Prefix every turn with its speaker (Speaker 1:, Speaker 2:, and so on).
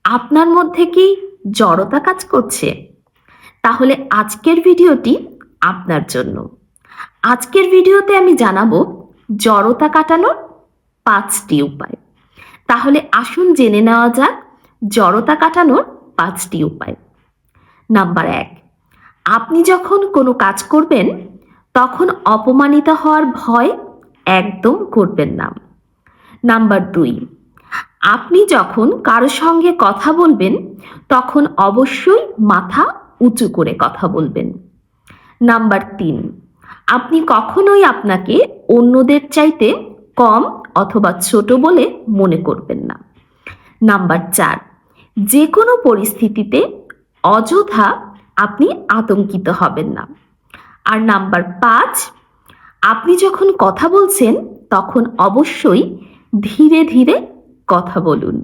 Speaker 1: আপনার মধ্যে কি জড়তা কাজ করছে? তাহলে আজকের ভিডিওটি আপনার জন্য। আজকের ভিডিওতে আমি জানাবো জড়তা কাটানোর ৫টি উপায়। তাহলে আসুন জেনে নেওয়া যাক জড়তা কাটানোর ৫টি উপায়। নাম্বার ১, আপনি যখন কোনো কাজ করবেন তখন অপমানিত হওয়ার ভয় একদম করবেন না। নাম্বার ২, আপনি যখন কারো সঙ্গে কথা বলবেন তখন অবশ্যই মাথা উঁচু করে কথা বলবেন। নাম্বার ৩, আপনি কখনোই আপনাকে অন্যদের চাইতে কম অথবা ছোট বলে মনে করবেন না। নাম্বার ৪, যে কোনো পরিস্থিতিতে অযথা আপনি আতঙ্কিত হবেন না। আর নাম্বার ৫, আপনি যখন কথা বলছেন তখন অবশ্যই ধীরে ধীরে কথা বলুন।